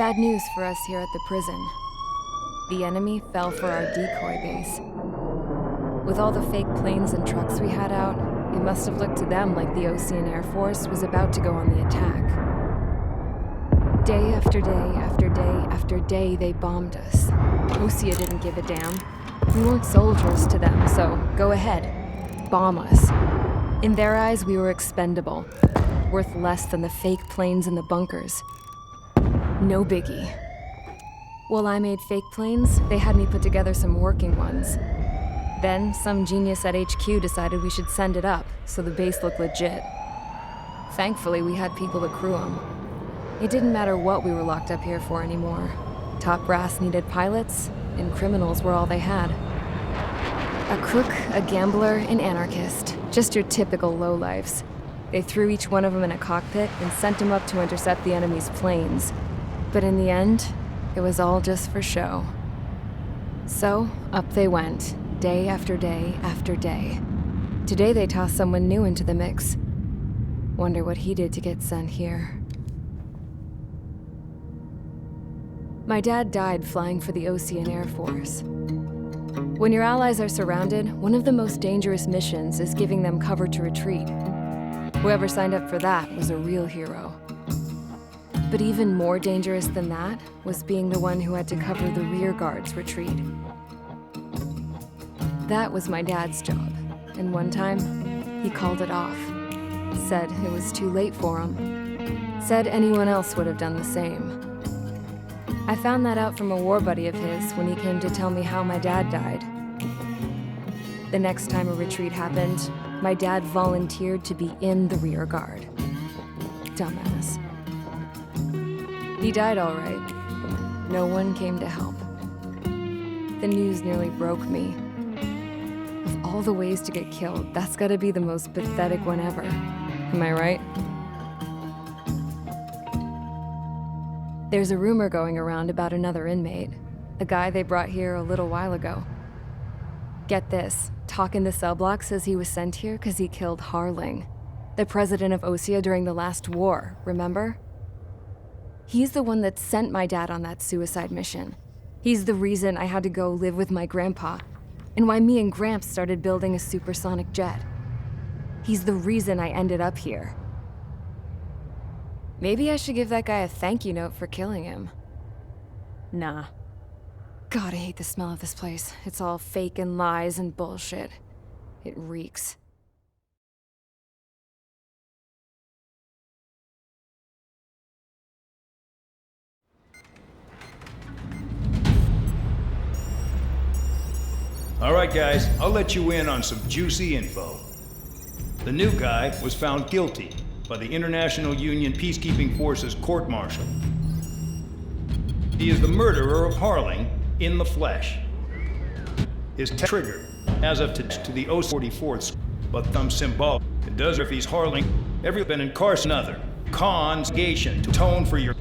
Bad news for us here at the prison. The enemy fell for our decoy base. With all the fake planes and trucks we had out, it must have looked to them like the Ocean Air Force was about to go on the attack. Day after day after day after day, they bombed us. Osea didn't give a damn. We weren't soldiers to them, so go ahead. Bomb us. In their eyes, we were expendable. Worth less than the fake planes in the bunkers. No biggie. While I made fake planes, they had me put together some working ones. Then, some genius at HQ decided we should send it up, so the base looked legit. Thankfully, we had people to crew them. It didn't matter what we were locked up here for anymore. Top brass needed pilots, and criminals were all they had. A crook, a gambler, an anarchist. Just your typical lowlifes. They threw each one of them in a cockpit and sent them up to intercept the enemy's planes. But in the end, it was all just for show. So, up they went. Day after day after day. Today they tossed someone new into the mix. Wonder what he did to get sent here. My dad died flying for the Ocean Air Force. When your allies are surrounded, one of the most dangerous missions is giving them cover to retreat. Whoever signed up for that was a real hero. But even more dangerous than that was being the one who had to cover the rear guard's retreat. That was my dad's job, and one time, he called it off. Said it was too late for him. Said anyone else would have done the same. I found that out from a war buddy of his when he came to tell me how my dad died. The next time a retreat happened, my dad volunteered to be in the rear guard. Dumbass. He died all right. No one came to help. The news nearly broke me. Of all the ways to get killed, that's gotta be the most pathetic one ever. Am I right? There's a rumor going around about another inmate. A guy they brought here a little while ago. Get this, talk in the cell block says he was sent here because he killed Harling, the president of Osea during the last war, remember? He's the one that sent my dad on that suicide mission. He's the reason I had to go live with my grandpa, and why me and Gramps started building a supersonic jet. He's the reason I ended up here. Maybe I should give that guy a thank you note for killing him. Nah. God, I hate the smell of this place. It's all fake and lies and bullshit. It reeks. All right, guys, I'll let you in on some juicy info. The new guy was found guilty by the International Union Peacekeeping Forces court-martial. He is the murderer of Harling in the flesh. His triggered as of to the 044th, but thumb symbolic. It does if he's Harling. Every been incarcerated another. Congregation to tone for your.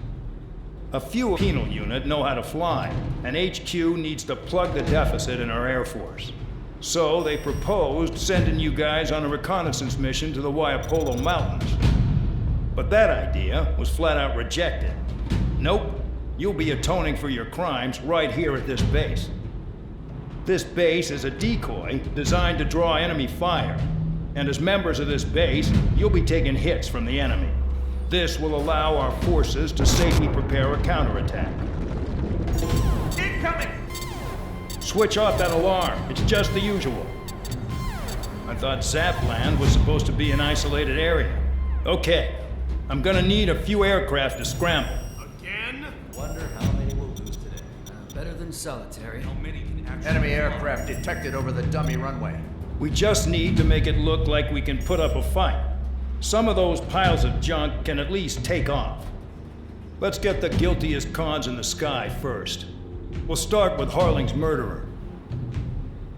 A few penal unit know how to fly, and HQ needs to plug the deficit in our Air Force. So they proposed sending you guys on a reconnaissance mission to the Waiapolo Mountains. But that idea was flat out rejected. Nope, you'll be atoning for your crimes right here at this base. This base is a decoy designed to draw enemy fire, and as members of this base, you'll be taking hits from the enemy. This will allow our forces to safely prepare a counterattack. Incoming! Switch off that alarm. It's just the usual. I thought Zapland was supposed to be an isolated area. Okay, I'm gonna need a few aircraft to scramble. Again? Wonder how many we'll lose today. Better than solitary. How many can actually... Enemy aircraft detected over the dummy runway. We just need to make it look like we can put up a fight. Some of those piles of junk can at least take off. Let's get the guiltiest cons in the sky first. We'll start with Harling's murderer.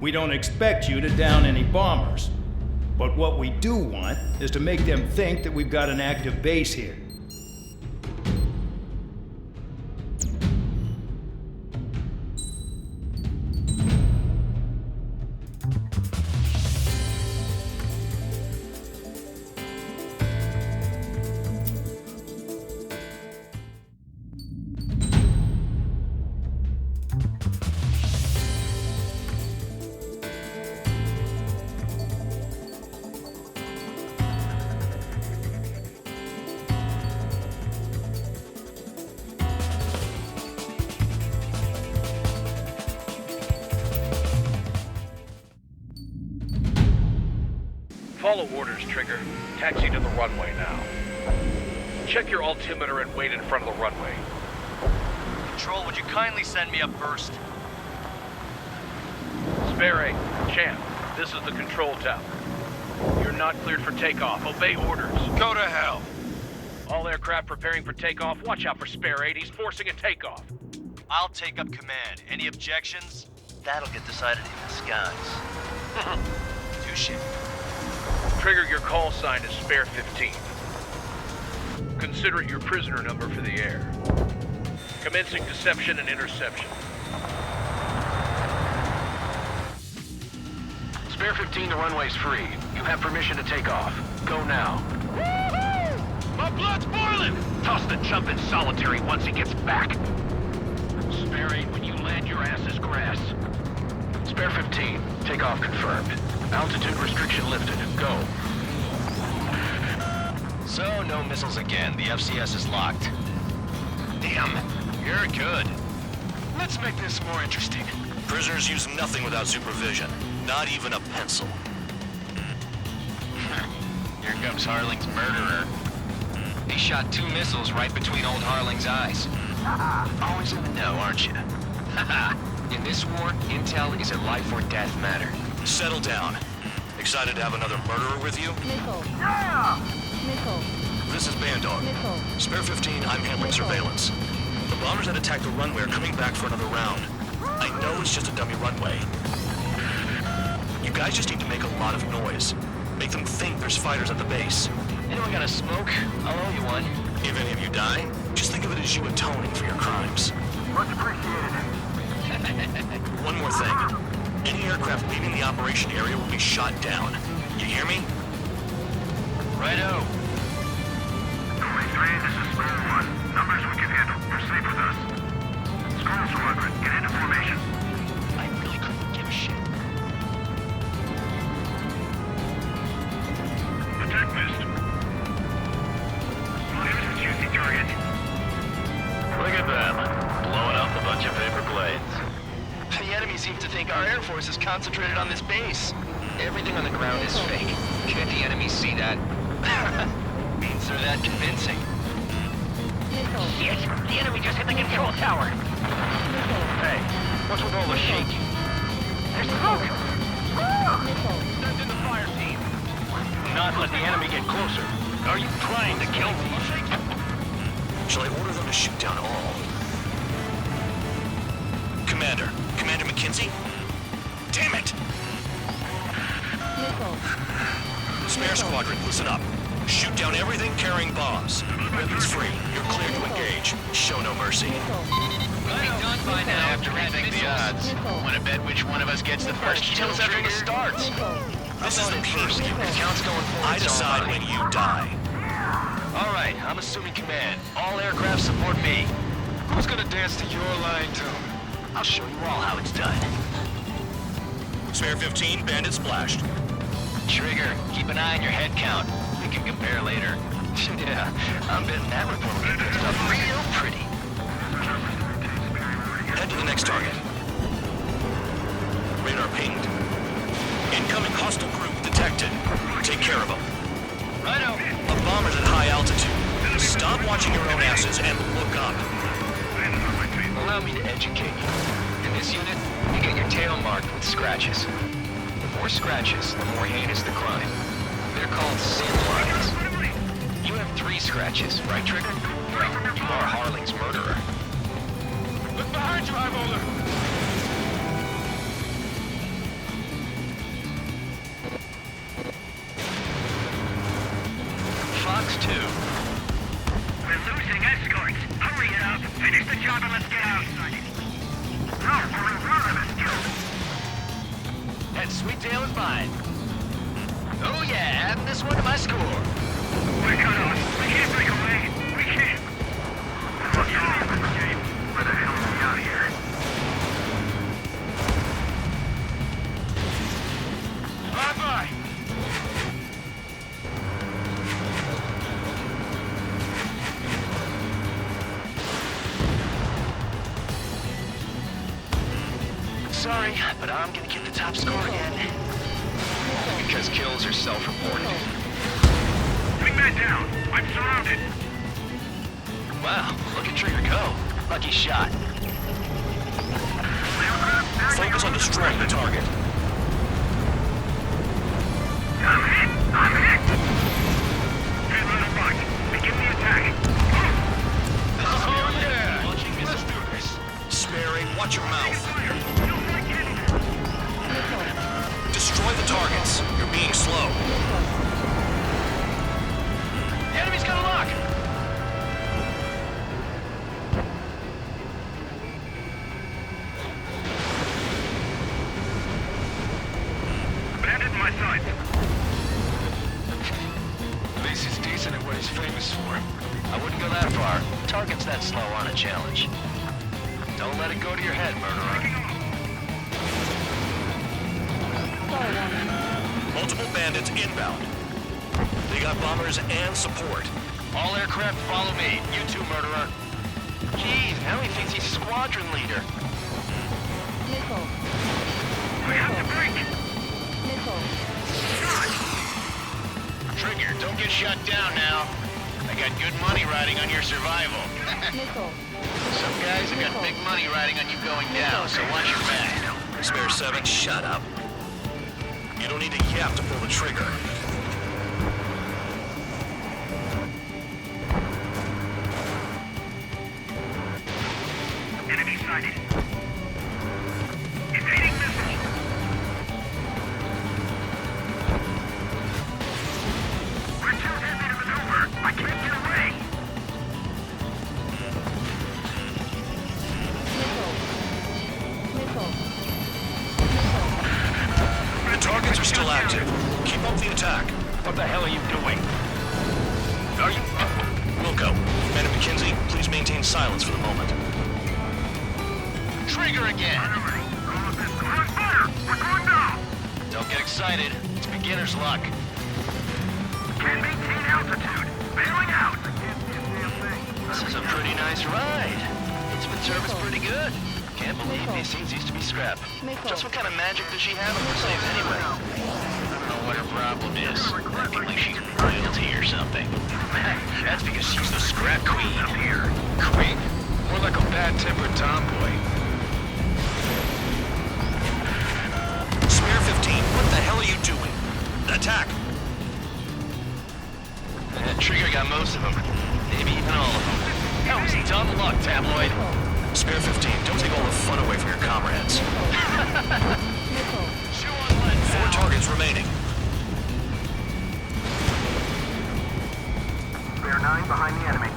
We don't expect you to down any bombers, but what we do want is to make them think that we've got an active base here. Follow orders, Trigger. Taxi to the runway now. Check your altimeter and wait in front of the runway. Control, would you kindly send me up first? Spare 8, Champ, this is the control tower. You're not cleared for takeoff. Obey orders. Go to hell. All aircraft preparing for takeoff. Watch out for Spare 8. He's forcing a takeoff. I'll take up command. Any objections? That'll get decided in the skies. Touche. Trigger, your call sign is Spare 15. Consider it your prisoner number for the air. Commencing deception and interception. Spare 15, the runway's free. You have permission to take off. Go now. My blood's boiling! Toss the chump in solitary once he gets back. Spare 8, when you land, your ass is grass. Spare 15, takeoff confirmed. Altitude restriction lifted. Go. So, no missiles again. The FCS is locked. Damn, you're good. Let's make this more interesting. Prisoners use nothing without supervision. Not even a pencil. Here comes Harling's murderer. He shot 2 missiles right between old Harling's eyes. Always in the know, aren't you? In this war, intel is a life or death matter. Settle down. Excited to have another murderer with you? Nickel. Yeah! Nickel. This is Bandog. Nickel. Spare 15, I'm handling surveillance. The bombers that attacked the runway are coming back for another round. I know it's just a dummy runway. You guys just need to make a lot of noise. Make them think there's fighters at the base. Anyone got a smoke? I'll owe you one. If any of you die, just think of it as you atoning for your crimes. Much appreciated. One more thing. Any aircraft leaving the operation area will be shot down. You hear me? Righto. This is Squadron 1. Numbers we can handle. Proceed with us. Squadron, get into formation. I really couldn't give a shit. Attack missed. Here's a juicy target. Look at them. Blowing up a bunch of paper blades. The enemy seems to think our Air Force is concentrated on this base. Everything on the ground is fake. Can't the enemy see that? Means they're that convincing. Nickel. Shit! The enemy just hit the control tower! Hey, what's with all the shaking? There's smoke! Nickel. Send in the fire team! Not let the enemy get closer. Are you trying to kill me? Shall I order them to shoot down all? Commander McKenzie? Damn it! Nickel. Spare Squadron, listen up. Shoot down everything carrying bombs. Weapons free. You're cleared to engage. Show no mercy. Nickel. Be done by now. After rethink the odds. Want to bet which one of us gets the first kill after it starts? Nickel. This is the first. The count's going forward. I decide when you die. All right, I'm assuming command. All aircraft support me. Who's gonna dance to your line tune? I'll show you all how it's done. Spare 15, bandit splashed. Trigger, keep an eye on your head count. We can compare later. Yeah, I'm betting that report will get picked up real pretty. Head to the next target. Radar pinged. Incoming hostile group detected. Take care of them. Righto. A bomber's at high altitude. Stop watching your own asses and look up. Allow me to educate you. In this unit, you get your tail marked with scratches. The more scratches, the more heinous the crime. They're called sin lines. You have 3 scratches, right, Trigger? You are Harling's murderer. Look behind you, High Roller! Fox 2. We're losing escorts. Hurry it up. Finish the job and let's get out. No, we're running this That sweet tail is mine. Oh yeah, adding this one to my score. We're cut off. We can't break away. We can't. What's wrong with the game? Where the hell are we out here? Bye-bye. Sorry, but I'm gonna get the top score again. because kills are self-reported. Wingman down. I'm surrounded. Wow, look at Trigger go. Lucky shot. Focus on destroying the target. I'm hit. I'm hit. Hey, little bug. Begin the attack. Oh yeah! Let's do this. Sparing, watch your mouth. Fire. Don't like it. Missile. Destroy the targets. You're being slow. The enemy's got a lock. Bandit in my sight. At least he's decent at what he's famous for. I wouldn't go that far. Target's that slow on a challenge. Don't let it go to your head, murderer. Multiple bandits inbound. They got bombers and support. All aircraft follow me. You too, murderer. Jeez, now he thinks he's squadron leader. Missile. We have to break. Missile. Trigger, don't get shut down now. I got good money riding on your survival. Missile. Some guys have got big money riding on you going down, so watch your back. Spare 7, shut up. You don't need to yap to pull the trigger. Enemy sighted. Evading missile. We're too heavy to maneuver. I can't get away. Missile. The targets are still active. Keep up the attack. What the hell are you doing? Are you... Wilco, Man at McKinsey, please maintain silence for the moment. Trigger again! We're on fire. We're going down. Don't get excited. It's beginner's luck. Can't maintain altitude. Bailing out. This is a pretty nice ride. Instrument service pretty good. Can't believe these things used to be scrap. Just what kind of magic does she have in her safe anyway? I don't know what her problem is. I feel like she's royalty or something. That's because she's the scrap queen. Queen? More like a bad-tempered tomboy. Spare 15, what the hell are you doing? Attack! Trigger got most of them. Maybe even all of them. That was dumb luck, tabloid. Spare 15, don't take all the fun away from your comrades. Missile. Chew on lead, 4 pal. targets remaining. Spare 9 behind the enemy.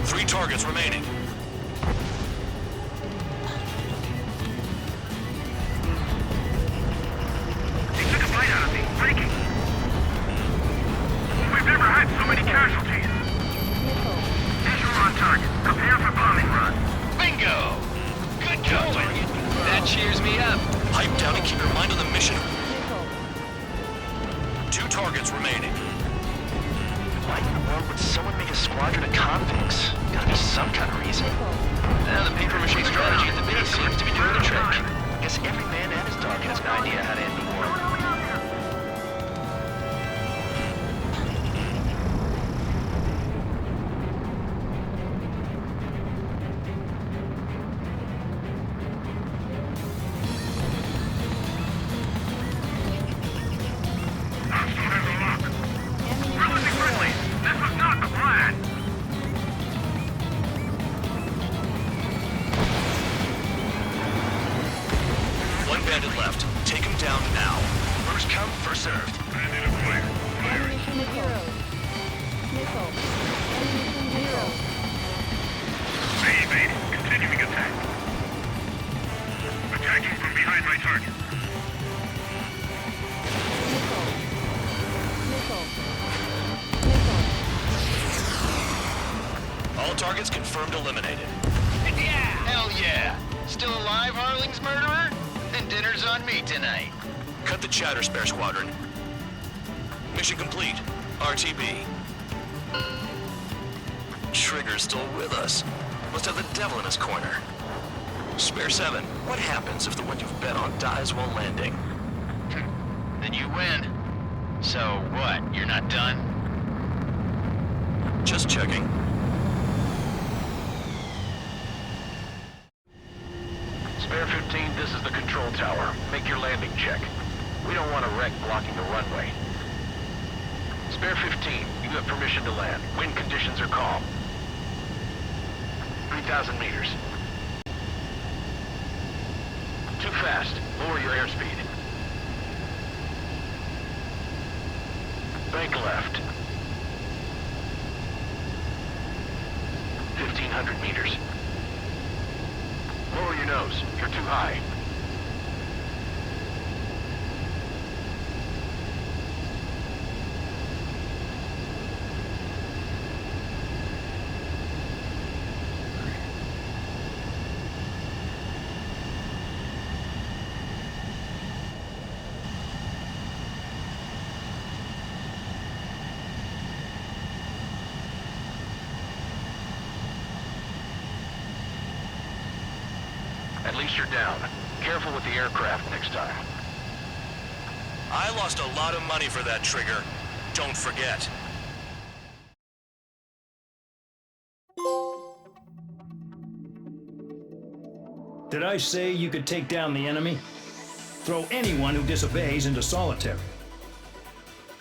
3 targets remaining. He took a bite out of me. Breaking. We've never had so many casualties. Missile. Visual on target. Prepare for bombing run. Bingo! Good going. That cheers me up. Pipe down and keep your mind on the mission. Missile. 2 targets remaining. Why in the world would someone make a squadron of convicts? Gotta be some kind of reason. Now the paper mache strategy at the base seems to be doing the trick. Guess every man and his dog has an idea how to end the war. Relatively friendly. This was not the plan. One bandit left. Take him down now. First come, first served. Bandit at fire. Firing. Ammunition zero. Missile. Ammunition zero. They evade. Continuing attack. Attacking from behind my target. Missile. Missile. Missile. All targets confirmed eliminated. Yeah! Hell yeah! Still alive, Harling's murderer? Then dinner's on me tonight. Cut the chatter, Spare Squadron. Mission complete. RTB. Trigger's still with us. Must have the devil in his corner. Spare 7, what happens if the one you've bet on dies while landing? Then you win. So what, you're not done? Just checking. Spare 15, this is the control tower. Make your landing check. We don't want a wreck blocking the runway. Spare 15, you have permission to land. Wind conditions are calm. 3,000 meters. Too fast. Lower your airspeed. Bank left. 1,500 meters. Lower your nose. You're too high. At least you're down. Careful with the aircraft next time. I lost a lot of money for that trigger. Don't forget. Did I say you could take down the enemy? Throw anyone who disobeys into solitary.